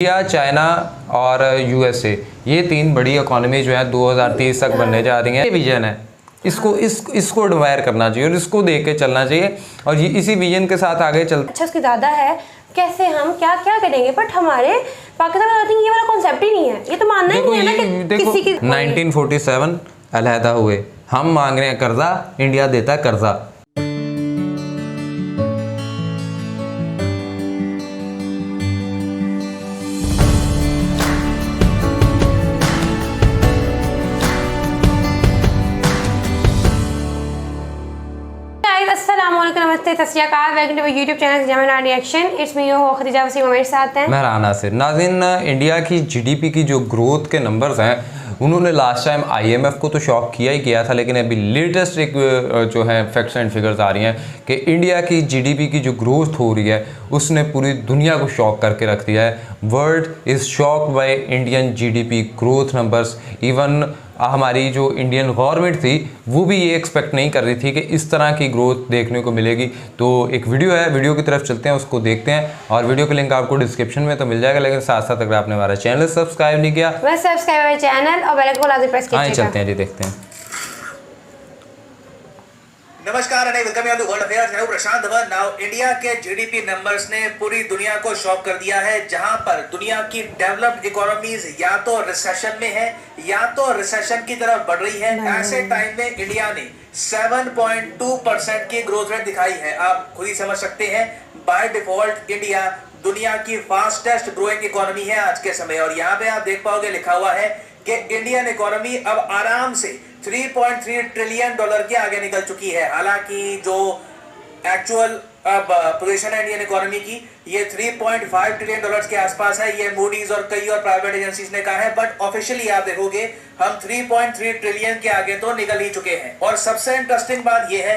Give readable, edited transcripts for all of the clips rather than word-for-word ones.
India, China और USA, ये तीन बड़ी इकोनॉमी जो है 2030 तक बनने जा रही हैं। ये विजन है, इसको एडमायर करना चाहिए और इसको देख के चलना चाहिए और ये इसी विजन के साथ आगे चलते। अच्छा, उसकी ज़्यादा है, कैसे हम क्या क्या करेंगे, बट हमारे पाकिस्तान में ये वाला कॉन्सेप्ट ही नहीं है। ये तो मानना ही नहीं है ना कि किसी की 1947 अलहदा हुए, हम मांग रहे हैं कर्जा, इंडिया देता है कर्जा। नमस्ते, सत श्री अकाल, welcome to YouTube channel Jamna reaction. It's me your Khadija Wasim, मेरे साथ हैं महरान नासिर। नाज़रीन, इंडिया की जीडीपी की जो ग्रोथ के नंबर्स हैं, उन्होंने लास्ट टाइम आईएमएफ को तो शॉक किया ही किया था, लेकिन अभी लेटेस्ट एक जो है फैक्ट्स एंड फिगर्स आ रही हैं कि इंडिया की जीडीपी की जो ग्रोथ हो रही है उसने पूरी दुनिया को शॉक करके रख दिया है। World is shocked by Indian GDP growth numbers. Even हमारी जो इंडियन गवर्नमेंट थी वो भी ये एक्सपेक्ट नहीं कर रही थी कि इस तरह की ग्रोथ देखने को मिलेगी। तो एक वीडियो है, वीडियो की तरफ चलते हैं, उसको देखते हैं और वीडियो का लिंक आपको डिस्क्रिप्शन में तो मिल जाएगा, लेकिन साथ साथ अगर आपने हमारा चैनल सब्सक्राइब नहीं किया, वह सब्सक्राइब मेरे चैनल और बेल आइकन लाजमी प्रेस कीजिएगा। चलते हैं जी, देखते हैं। नमस्कार and welcome you to world affairs. मैं प्रशांत धवन। नाउ इंडिया के जीडीपी नंबर्स ने पूरी दुनिया को शॉक कर दिया है, जहां पर दुनिया की डेवलप्ड इकोनॉमीज या तो रिसेशन में है या तो रिसेशन की तरफ बढ़ रही है। ऐसे टाइम में इंडिया ने 7.2% की ग्रोथ रेट दिखाई है। आप खुद ही समझ सकते हैं, बाय डिफॉल्ट इंडिया दुनिया की फास्टेस्ट ग्रोइंग इकोनॉमी है आज के समय। और यहाँ पे आप देख पाओगे लिखा हुआ है कि इंडियन इकोनॉमी अब आराम से 3.3 ट्रिलियन डॉलर के आगे निकल चुकी है। हालांकि जो एक्चुअल अब पोजीशन है इंडियन इकोनॉमी की, ये 3.5 ट्रिलियन डॉलर्स के आसपास है। ये मूडीज और कई और प्राइवेट एजेंसीज ने कहा है, बट ऑफिशियली आप देखोगे हम 3.3 ट्रिलियन के आगे तो निकल ही चुके हैं। और सबसे इंटरेस्टिंग बात यह है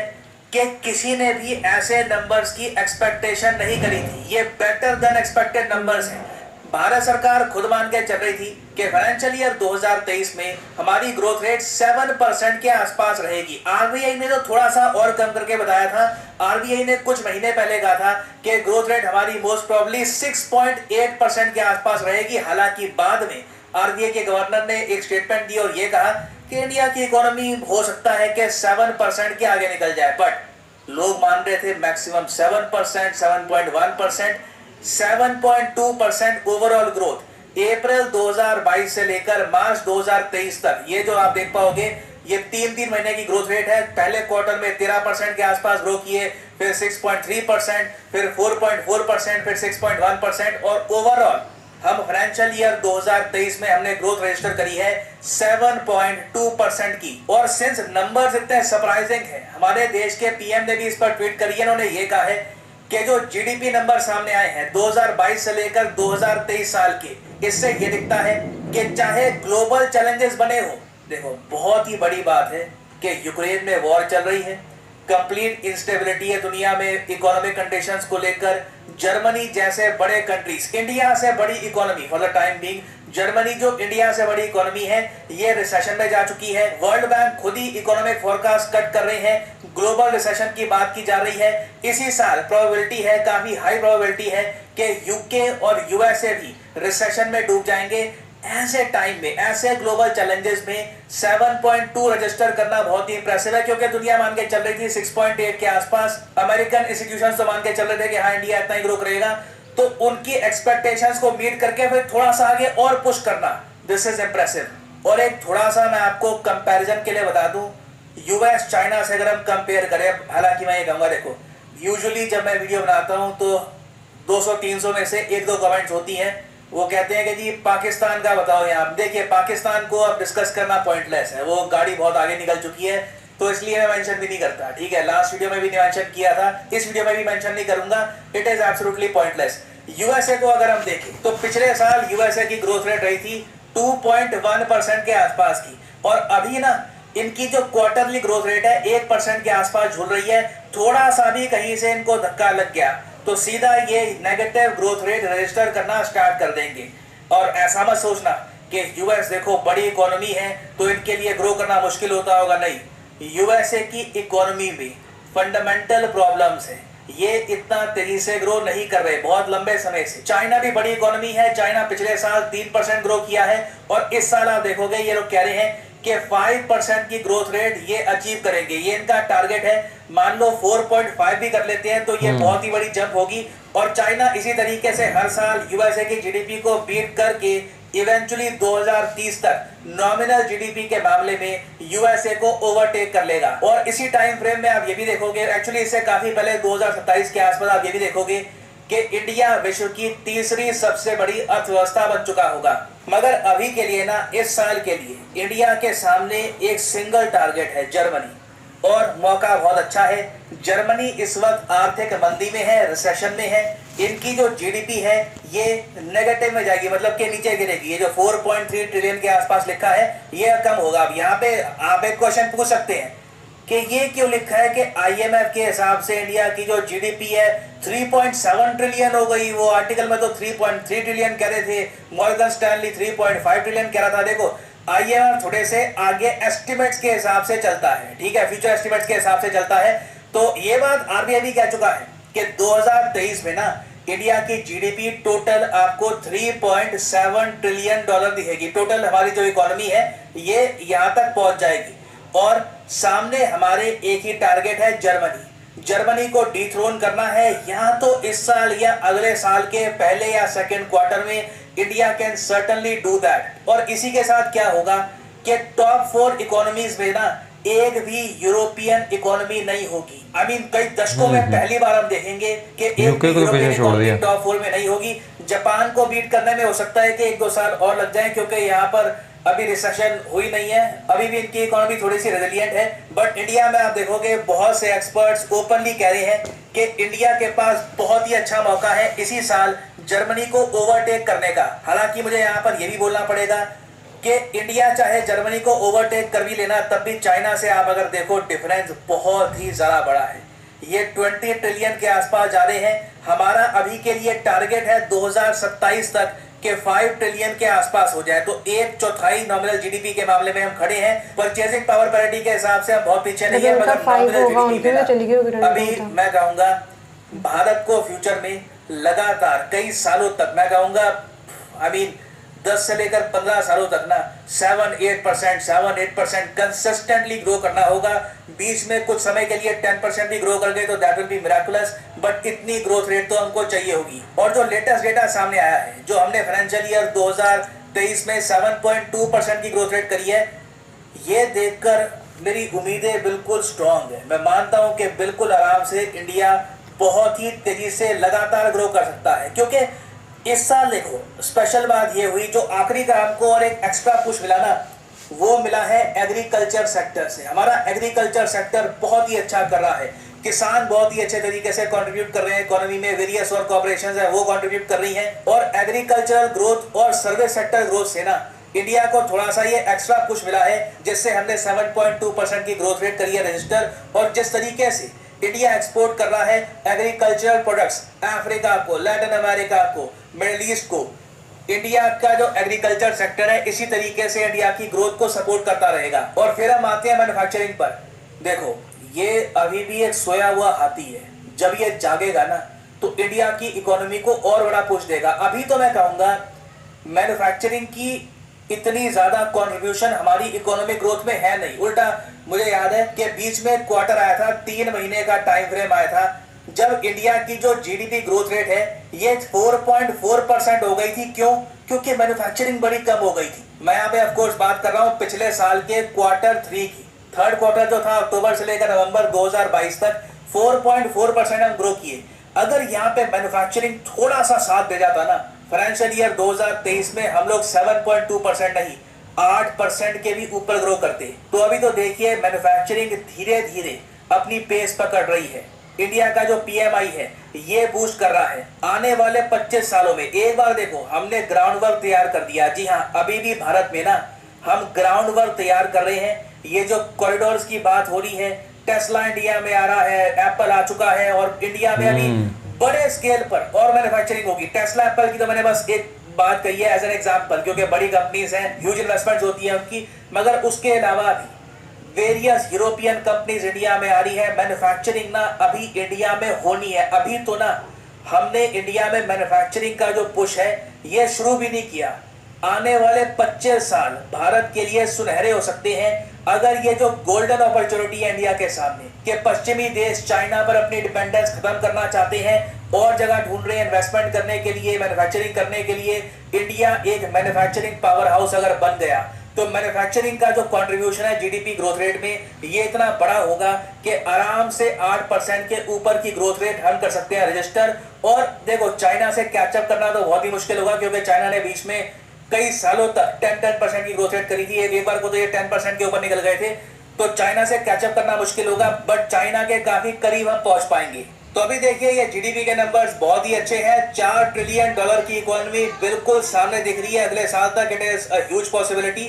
कि किसी ने भी ऐसे नंबर्स की एक्सपेक्टेशन नहीं करी थी। ये बेटर देन एक्सपेक्टेड नंबर्स हैं। भारत सरकार खुद मान के चल रही थी कि फाइनेंशियल ईयर 2023 में हमारी ग्रोथ रेट 7% के आसपास रहेगी। आरबीआई ने तो थोड़ा सा और कम करके बताया था। आरबीआई ने कुछ महीने पहले कहा था कि ग्रोथ रेट हमारी मोस्ट प्रोबेबली 6.8% के आसपास रहेगी। हालांकि बाद में आरबीआई के गवर्नर ने एक स्टेटमेंट दी और ये कहा कि इंडिया की इकोनॉमी हो सकता है कि 7% के आगे निकल जाए, बट लोग मान रहे थे मैक्सिमम 7%, 7.1%, 7.2% ओवरऑल ग्रोथ अप्रैल 2022 से लेकर मार्च 2023 तक। ये जो आप देख पाओगे ये तीन महीने की ग्रोथ रेट है। पहले क्वार्टर में 13% के आसपास ग्रो किए, फिर 6.3%, फिर 4.4%, फिर 6.1% और ओवरऑल हम फाइनेंशियल ईयर 2023 में हमने ग्रोथ रजिस्टर करी है 7.2% की। और सिंस नंबर्स इतने सरप्राइजिंग है, हमारे देश के पीएम ने भी इस पर ट्वीट करी है। उन्होंने ये कहा है कि जो जीडीपी नंबर सामने आए हैं 2022 से लेकर 2023 साल के, इससे ये दिखता है कि चाहे ग्लोबल चैलेंजेस बने हो, देखो बहुत ही बड़ी बात है कि यूक्रेन में वॉर चल रही है, कंप्लीट इंस्टेबिलिटी है दुनिया में इकोनॉमिक कंडीशंस को लेकर। जर्मनी जैसे बड़े कंट्रीज, इंडिया से बड़ी economy for the time being, Germany जो इंडिया से बड़ी इकोनॉमी है, ये रिसेशन में जा चुकी है। वर्ल्ड बैंक खुद ही इकोनॉमिक फोरकास्ट कट कर रहे हैं, ग्लोबल रिसेशन की बात की जा रही है। इसी साल प्रोबेबिलिटी है, काफी हाई प्रोबेबिलिटी है कि यूके और यूएसए भी रिसेशन में डूब जाएंगे। ऐसे टाइम में, ऐसे ग्लोबल चैलेंजेस में 7.2 रजिस्टर करना बहुत ही इंप्रेसिव है, क्योंकि दुनिया मान के चल रही थी 6.8 के आसपास। अमेरिकन इंस्टीट्यूशंस तो मान के चल रहे थे कि हाँ इंडिया इतना ही ग्रो करेगा, तो उनकी एक्सपेक्टेशंस को मीट करके फिर थोड़ा सा आगे और पुश करना, दिस इज इंप्रेसिव। और एक थोड़ा सा मैं आपको कंपैरिजन के लिए बता दूं, यूएस चाइना से अगर हम कंपेयर करें, हालांकि मैं ये कहूंगा, देखो यूजुअली जब मैं वीडियो बनाता हूं तो 200-300 में से 1-2 कमेंट्स होती हैं, वो कहते हैं कि जी पाकिस्तान का बताओ। यहाँ देखिए, पाकिस्तान को अब डिस्कस करना पॉइंटलेस है, वो गाड़ी बहुत आगे निकल चुकी है, तो इसलिए मैं मेंशन भी नहीं करता। ठीक है, लास्ट वीडियो में भी मेंशन किया था, इस वीडियो में भी मेंशन नहीं करूंगा। It is absolutely pointless. USA को अगर हम देखें तो पिछले साल यूएसए की ग्रोथ रेट रही थी 2.1% के आसपास की, और अभी ना इनकी जो क्वार्टरली ग्रोथ रेट है 1% के आसपास झूल रही है। थोड़ा सा भी कहीं से इनको धक्का लग गया तो सीधा ये नेगेटिव ग्रोथ रेट रजिस्टर करना स्टार्ट कर देंगे। और ऐसा मत सोचना कि यूएस देखो बड़ी इकोनॉमी है तो इनके लिए ग्रो करना मुश्किल होता होगा, नहीं। यूएसए की इकोनॉमी में फंडामेंटल प्रॉब्लम्स है। ये इतना तेजी से ग्रो नहीं कर रहे बहुत लंबे समय से। चाइना भी बड़ी इकोनॉमी है, चाइना पिछले साल 3% ग्रो किया है और इस साल आप देखोगे ये लोग कह रहे हैं कि 5% की ग्रोथ रेट ये अचीव करेंगे, ये इनका टारगेट है। मान लो 4.5 भी कर लेते हैं तो ये बहुत ही बड़ी जंप होगी और चाइना इसी तरीके से हर साल यूएसए की जीडीपी को बीट करके इवेंचुअली 2030 तक नॉमिनल जीडीपी के मामले में यूएसए को ओवरटेक कर लेगा। और इसी टाइम फ्रेम में आप ये भी देखोगे, एक्चुअली इससे काफी पहले 2027 के आसपास आप ये भी देखोगे कि इंडिया विश्व की तीसरी सबसे बड़ी अर्थव्यवस्था बन चुका होगा। मगर अभी के लिए ना, इस साल के लिए इंडिया के सामने एक सिंगल टारगेट है, जर्मनी, और मौका बहुत अच्छा है। जर्मनी इस वक्त आर्थिक मंदी में है, रिसेशन में है। इनकी जो जीडीपी है ये नेगेटिव में जाएगी, मतलब के नीचे गिरेगी। ये जो 4.3 ट्रिलियन के आसपास लिखा है ये कम होगा। अब यहाँ पे आप एक क्वेश्चन पूछ सकते हैं कि ये क्यों लिखा है कि आईएमएफ के हिसाब से इंडिया की जो जीडीपी है 3.7 ट्रिलियन हो गई। वो आर्टिकल में तो 3.3 ट्रिलियन कह रहे थे, मॉर्गन स्टैनली 3.5 ट्रिलियन कह रहा था। देखो आईएमएफ थोड़े से आगे एस्टिमेट्स के हिसाब से चलता है, ठीक है, फ्यूचर एस्टिमेट्स के हिसाब से चलता है। तो ये बात आरबीआई भी कह चुका है कि 2023 में ना इंडिया की जीडीपी टोटल आपको 3.7 ट्रिलियन डॉलर दिखेगी। टोटल हमारी जो इकोनॉमी है ये यहां तक पहुंच जाएगी। और सामने हमारे एक ही टारगेट है, जर्मनी को डिथ्रोन करना है। यहां तो इस साल या अगले साल के पहले या सेकेंड क्वार्टर में India can certainly do that. और इसी के साथ क्या होगा कि टॉप 4 इकोनॉमीज में ना एक भी यूरोपियन इकोनॉमी नहीं होगी। आई मीन कई दशकों में पहली बार हम देखेंगे कि एक यूरोपियन इकोनॉमी टॉप 4 में नहीं होगी। जापान को बीट करने में हो सकता है कि 1-2 साल और लग जाए, क्योंकि यहाँ पर अभी रिसेशन हुई नहीं है, अभी भी इनकी इकोनॉमी थोड़ी सी रेजिलिएंट है। बट इंडिया में आप देखोगे बहुत से एक्सपर्ट्स ओपनली कह रहे हैं कि इंडिया के पास बहुत ही अच्छा मौका है इसी साल जर्मनी को ओवरटेक करने का। हालांकि मुझे यहाँ पर यह भी बोलना पड़ेगा कि इंडिया चाहे जर्मनी को ओवरटेक कर भी लेना, तब भी चाइना से आप अगर देखो डिफरेंस बहुत ही ज्यादा बड़ा है। ये 20 ट्रिलियन के आसपास जा रहे हैं। हमारा अभी के लिए टारगेट है 2027 तक के 5 ट्रिलियन के आसपास हो जाए, तो 1/4 नॉमिनल जीडीपी के मामले में हम खड़े हैं। परचेजिंग पावर पैरिटी के हिसाब से हम बहुत पीछे नहीं है, मगर नॉमिनल जीडीपी में अभी मैं कहूंगा भारत को फ्यूचर में लगातार कई सालों तक, मैं कहूंगा आई मीन 10 से लेकर 15 सालों तक ना 7-8% कंसिस्टेंटली ग्रो करना होगा। बीच में कुछ समय के लिए 10% भी ग्रो कर गए तो that will be miraculous, but इतनी ग्रोथ रेट तो हमको चाहिए होगी। और जो लेटेस्ट डेटा सामने आया है, जो हमने फाइनेंशियल ईयर 2023 में 7.2% की ग्रोथ रेट करी है, ये देखकर मेरी उम्मीदें बिल्कुल स्ट्रांग है। मैं मानता हूं कि बिल्कुल आराम से इंडिया बहुत ही तेजी से लगातार ग्रो कर सकता है। क्योंकि इस साल देखो स्पेशल बात ये हुई, जो आखिरी का हमको और एक एक्स्ट्रा पुश मिला ना, वो मिला है एग्रीकल्चर सेक्टर से। हमारा एग्रीकल्चर सेक्टर बहुत ही अच्छा कर रहा है, किसान बहुत ही अच्छे तरीके से कंट्रीब्यूट कर रहे हैं इकोनॉमी में। वेरियस और कॉर्पोरेशंस है वो कंट्रीब्यूट कर रही हैं, और एग्रीकल्चरल ग्रोथ और सर्विस सेक्टर ग्रोथ से ना इंडिया को थोड़ा सा ये एक्स्ट्रा पुश मिला है, जिससे हमने 7.2% की ग्रोथ रेट करी है रजिस्टर। और जिस तरीके से इंडिया एक्सपोर्ट कर रहा है एग्रीकल्चरल प्रोडक्ट्स अफ्रीका को, लैटिन अमेरिका को, मिडिल ईस्ट को, इंडिया का जो एग्रीकल्चर सेक्टर है इसी तरीके से इंडिया की ग्रोथ को सपोर्ट करता रहेगा। और फिर हम आते हैं मैन्युफैक्चरिंग पर। देखो ये अभी भी एक सोया हुआ हाथी है, जब ये जागेगा ना तो इंडिया की इकोनॉमी को और बड़ा पुश देगा। अभी तो मैं कहूंगा मैन्युफैक्चरिंग की इतनी ज्यादा कंट्रीब्यूशन हमारी इकोनॉमिक ग्रोथ में है नहीं। उल्टा मुझे याद है कि बीच में क्वार्टर आया था, 3 महीने का टाइम फ्रेम आया था, जब इंडिया की जो जीडीपी ग्रोथ रेट है ये 4.4% हो गई थी। क्यों? क्योंकि मैन्युफैक्चरिंग बड़ी कम हो गई थी। मैं यहाँ पे ऑफ कोर्स बात कर रहा हूँ पिछले साल के क्वार्टर 3 की। थर्ड क्वार्टर जो था अक्टूबर से लेकर नवंबर 2022 तक 4.4% हम ग्रो किए। अगर यहाँ पे मैन्युफैक्चरिंग थोड़ा सा साथ दे जाता ना, फाइनेंशियल ईयर 2023 में हम लोग 7.2% नहीं 8% के भी ऊपर ग्रो करते। तो अभी तो देखिए मैन्युफैक्चरिंग धीरे धीरे अपनी पेस पकड़ रही है। इंडिया का जो पीएमआई है ये बूस्ट कर रहा है। आने वाले 25 सालों में एक बार देखो हमने ग्राउंड वर्क तैयार कर दिया। जी हाँ, अभी भी भारत में ना हम ग्राउंड वर्क तैयार कर रहे हैं। ये जो कॉरिडोर्स की बात हो रही है, टेस्ला इंडिया में आ रहा है, एप्पल आ चुका है, और इंडिया में अभी बड़े स्केल पर और मैन्युफैक्चरिंग होगी। टेस्ला एप्पल की तो मैंने बस एक बात कही है एज एन एग्जांपल, क्योंकि बड़ी कंपनीज हैं, ह्यूज इन्वेस्टमेंट्स होती है उनकी। मगर उसके अलावा भी वेरियस यूरोपियन कंपनीज इंडिया में आ रही है। मैन्युफैक्चरिंग ना अभी इंडिया में होनी है। अभी तो ना हमने इंडिया में मैन्युफैक्चरिंग का जो पुश है ये शुरू भी नहीं किया। आने वाले 25 साल भारत के लिए सुनहरे हो सकते हैं अगर ये जो गोल्डन अपॉर्चुनिटी है इंडिया के सामने कि पश्चिमी देश चाइना पर अपनी डिपेंडेंस खत्म करना चाहते हैं और जगह ढूंढ रहे हैं इन्वेस्टमेंट करने के लिए, मैन्युफैक्चरिंग करने के लिए। इंडिया एक मैन्युफैक्चरिंग पावर हाउस अगर बन गया तो मैन्युफैक्चरिंग का जो कंट्रीब्यूशन है जीडीपी ग्रोथ रेट में ये इतना बड़ा होगा कि आराम से 8% के ऊपर की ग्रोथ रेट हम कर सकते हैं रजिस्टर। और देखो चाइना से कैचअप करना तो बहुत ही मुश्किल होगा क्योंकि चाइना ने बीच में कई सालों तक 10% की ग्रोथ रेट करी थी। एक बार को तो ये 10% के ऊपर निकल गए थे, तो चाइना से कैचअप करना मुश्किल होगा, बट चाइना के काफी करीब हम पहुंच पाएंगे। तो अभी देखिए ये जीडीपी के नंबर्स बहुत ही अच्छे हैं। $4 ट्रिलियन की इकोनॉमी बिल्कुल सामने दिख रही है अगले साल तक। It is a huge possibility.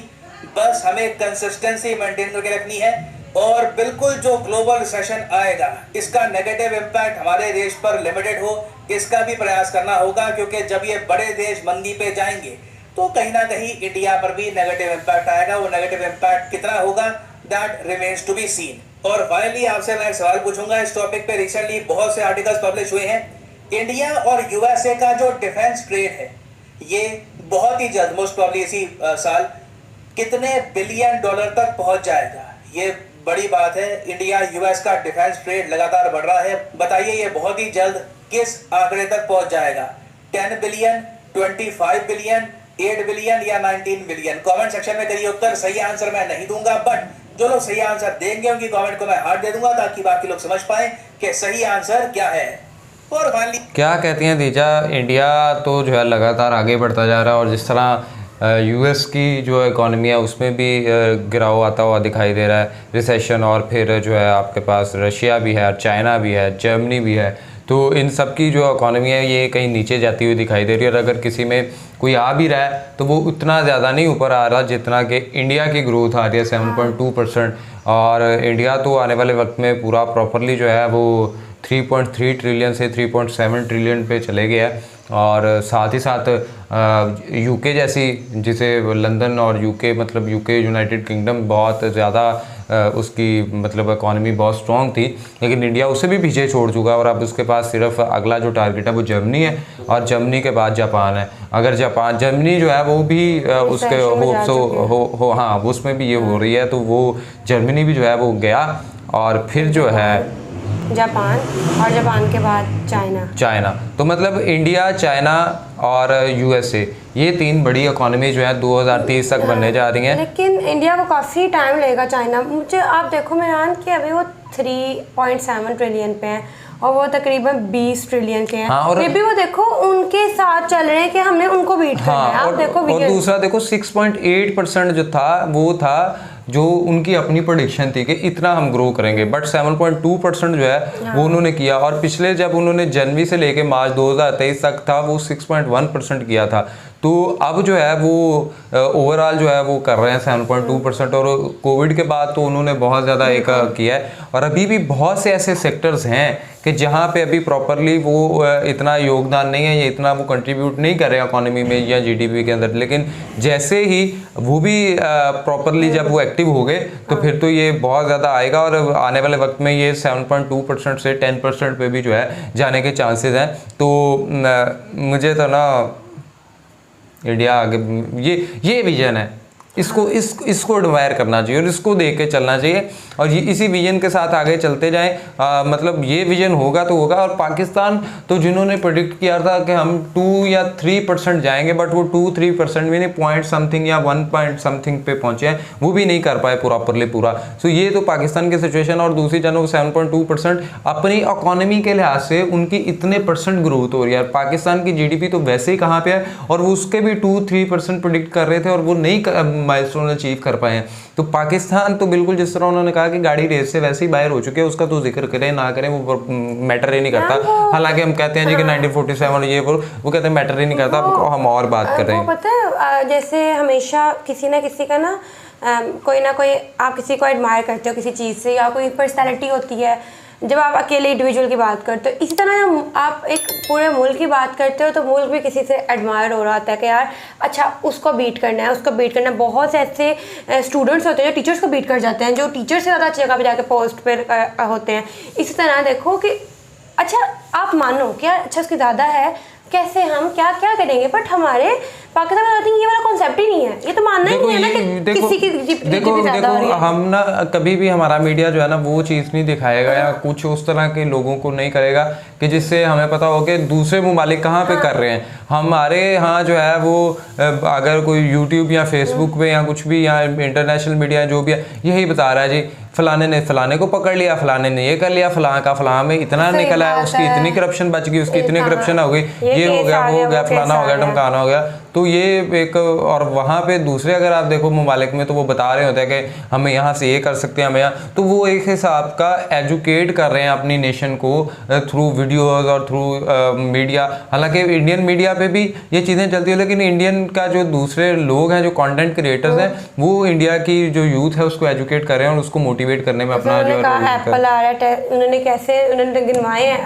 बस हमें कंसिस्टेंसी मेंटेन करके रखनी है और बिल्कुल जो ग्लोबल रिसेशन आएगा इसका नेगेटिव इम्पैक्ट हमारे देश पर लिमिटेड हो, इसका भी प्रयास करना होगा क्योंकि जब ये बड़े देश मंदी पे जाएंगे तो कहीं ना कहीं इंडिया पर भी नेगेटिव इम्पैक्ट आएगा। वो नेगेटिव इम्पैक्ट कितना होगा that remains to be seen. और फाइनली आपसे मैं एक सवाल पूछूंगा इस टॉपिक पे। रिसेंटली बहुत से आर्टिकल्स पब्लिश हुए हैं। इंडिया और यूएसए का जो डिफेंस ट्रेड है ये बहुत ही जल्द मोस्ट प्रॉब्ली इसी साल कितने बिलियन डॉलर तक पहुंच जाएगा, ये बड़ी बात है। इंडिया यूएस का डिफेंस ट्रेड लगातार बढ़ रहा है। बताइए ये बहुत ही जल्द किस आंकड़े तक पहुंच जाएगा? 10 बिलियन, 25 बिलियन, 8 बिलियन या 19 बिलियन? कमेंट सेक्शन में करिए उत्तर। सही आंसर मैं नहीं दूंगा, बट जो लोग सही आंसर देंगे उनकी कमेंट को मैं हार्ट दे दूंगा ताकि बाकी लोग समझ पाए कि सही आंसर क्या है। और फाइनली क्या कहती हैं दीजा, इंडिया तो जो है लगातार आगे बढ़ता जा रहा है और जिस तरह यूएस की जो इकॉनमी है उसमें भी गिराव आता हुआ दिखाई दे रहा है, रिसेशन। और फिर जो है आपके पास रशिया भी है, चाइना भी है, जर्मनी भी है। तो इन सब की जो इकॉनमी है ये कहीं नीचे जाती हुई दिखाई दे रही है। और अगर किसी में कोई आ भी रहा है तो वो उतना ज़्यादा नहीं ऊपर आ रहा जितना कि इंडिया की ग्रोथ आ रही है 7.2%। और इंडिया तो आने वाले वक्त में पूरा प्रॉपरली जो है वो 3.3 ट्रिलियन से 3.7 ट्रिलियन पे चले गया है। और साथ ही साथ यूके जैसी, जिसे लंदन और यूके मतलब यूके यूनाइटेड किंगडम बहुत ज़्यादा उसकी मतलब इकॉनमी बहुत स्ट्रॉन्ग थी, लेकिन इंडिया उसे भी पीछे छोड़ चुका है। और अब उसके पास सिर्फ अगला जो टारगेट है वो जर्मनी है और जर्मनी के बाद जापान है। अगर जापान जर्मनी जो है वो भी उसके हो हाँ उसमें भी ये हो रही है तो वो जर्मनी भी जो है वो गया और फिर जो है जापान और जापान के बाद चाइना। तो मतलब इंडिया, चाइना और यूएसए ये 3 बड़ी इकोनॉमी जो है 2030 तक बनने जा रही हैं। लेकिन इंडिया को काफ़ी टाइम लगेगा। चाइना मुझे आप देखो मेहरान कि अभी वो 3.7 ट्रिलियन पे हैं और वो तकरीबन 20 ट्रिलियन के हैं। हाँ, और भी वो देखो उनके साथ चल रहे हैं कि हमने उनको बीट करना है। आप देखो और दूसरा देखो 6.8% जो था वो था जो उनकी अपनी प्रेडिक्शन थी कि इतना हम ग्रो करेंगे, बट 7.2% जो है वो उन्होंने किया। और पिछले जब उन्होंने जनवरी से लेके मार्च 2023 तक था वो 6.1% किया था। तो अब जो है वो ओवरऑल जो है वो कर रहे हैं 7.2%। और कोविड के बाद तो उन्होंने बहुत ज़्यादा एक किया है। और अभी भी बहुत से ऐसे सेक्टर्स हैं कि जहाँ पे अभी प्रॉपरली वो इतना योगदान नहीं है या इतना वो कंट्रीब्यूट नहीं कर रहे हैं इकोनॉमी में या जीडीपी के अंदर। लेकिन जैसे ही वो भी प्रॉपरली जब वो एक्टिव हो गए तो फिर तो ये बहुत ज़्यादा आएगा और आने वाले वक्त में ये 7.2% से 10% पे भी जो है जाने के चांसेस हैं। तो मुझे तो ना इंडिया आगे ये विजन है, इसको एडमायर करना चाहिए और इसको देख के चलना चाहिए और ये इसी विजन के साथ आगे चलते जाएं। मतलब ये विजन होगा तो होगा। और पाकिस्तान तो जिन्होंने प्रेडिक्ट किया था कि हम 2 या 3% जाएंगे, बट वो 2-3% भी नहीं, पॉइंट समथिंग या 1 पॉइंट समथिंग पे पहुंचे हैं, वो भी नहीं कर पाए प्रॉपरली पूरा। सो ये तो पाकिस्तान की सिचुएशन। और दूसरी जानब 7.2% अपनी इकोनॉमी के लिहाज से उनकी इतने % ग्रोथ हो रही है। पाकिस्तान की जीडीपी तो वैसे ही कहाँ पे है और वो उसके भी 2-3% प्रेडिक्ट कर रहे थे और वो नहीं माइलस्टोन अचीव कर पाए हैं। तो पाकिस्तान तो बिल्कुल जिस तरह उन्होंने कहा कि गाड़ी रेस से वैसे ही बाहर हो चुके हैं, उसका तो जिक्र करें ना करें वो मैटर ही नहीं करता। हालांकि हम कहते हैं जी कि 1947 ये वो कहते हैं मैटर ही नहीं करता। हम और बात कर रहे हैं। पता है जैसे हमेशा किसी ना किसी का ना कोई आप किसी को एडमायर करते हो किसी चीज़ से, या कोई पर्सनैलिटी होती है जब आप अकेले इंडिविजुअल की बात करते हो, इसी तरह जब आप एक पूरे मुल्क की बात करते हो तो मुल्क भी किसी से एडमायर हो रहा होता है कि यार अच्छा उसको बीट करना है, उसको बीट करना है। बहुत से ऐसे स्टूडेंट्स होते हैं जो टीचर्स को बीट कर जाते हैं, जो टीचर से ज़्यादा अच्छी जगह पर जाके पोस्ट पर होते हैं। इसी तरह देखो कि अच्छा आप मानो क्या अच्छा उसकी ज़्यादा है, कैसे हम क्या क्या करेंगे, बट हमारे पाकिस्तान में ये वाला कॉन्सेप्ट ही नहीं है। ये तो मानना ही नहीं है ना कि किसी की देखो ज़्यादा हो रही है। हम ना कभी भी हमारा मीडिया जो है ना वो चीज़ नहीं दिखाएगा या कुछ उस तरह के लोगों को नहीं करेगा कि जिससे हमें पता हो कि दूसरे ममालिक कहाँ पे कर रहे हैं। हमारे यहाँ जो है वो अगर कोई यूट्यूब या फेसबुक पे या कुछ भी या इंटरनेशनल मीडिया जो भी है यही बता रहा है जी फलाने ने फलाने को पकड़ लिया, फलाने ने ये कर लिया, फलां का फलां में इतना निकला है, उसकी इतनी करप्शन बच गई, उसकी इतनी करप्शन हो गई, ये हो गया वो हो गया, फलाना हो गया, ढमकाना हो गया। तो ये एक और वहाँ पे दूसरे अगर आप देखो ममालिक में तो वो बता रहे होते हैं कि हमें यहाँ से ये कर सकते हैं, हमें यहाँ, तो वो एक हिसाब का एजुकेट कर रहे हैं अपनी नेशन को थ्रू वीडियोज़ और थ्रू मीडिया। हालांकि इंडियन मीडिया पे भी ये चीज़ें चलती है, लेकिन इंडियन का जो दूसरे लोग हैं जो कंटेंट क्रिएटर्स हैं वो इंडिया की जो यूथ है उसको एजुकेट कर रहे हैं और उसको मोटिवेट करने में अपना जो एप्पल आ रहा है, उन्होंने गिनवाए हैं,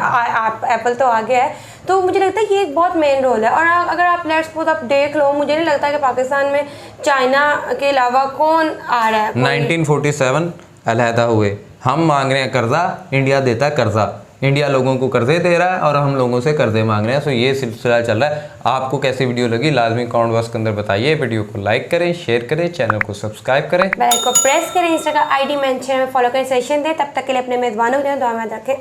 एप्पल तो आ गया है। तो मुझे लगता है ये एक बहुत मेन रोल है। और अगर आप लेट्स सपोज आप देख लो, मुझे नहीं लगता कि पाकिस्तान में चाइना के अलावा कौन आ रहा है। 1947 अलहदा हुए, हम मांग रहे हैं कर्जा, इंडिया देता है कर्जा, इंडिया लोगों को कर्जे दे रहा है और हम लोगों से कर्जे मांग रहे हैं। सो ये सिलसिला चल रहा है। आपको कैसी वीडियो लगी लाजमी कमेंट बॉक्स के अंदर बताइए। वीडियो को लाइक करें, शेयर करें, चैनल को सब्सक्राइब करें, बेल को प्रेस करें, इंस्टाग्राम आईडी मेंशन में फॉलो करें, सेशन दें। तब तक के लिए अपने मेजबानों को दुआ में रखें।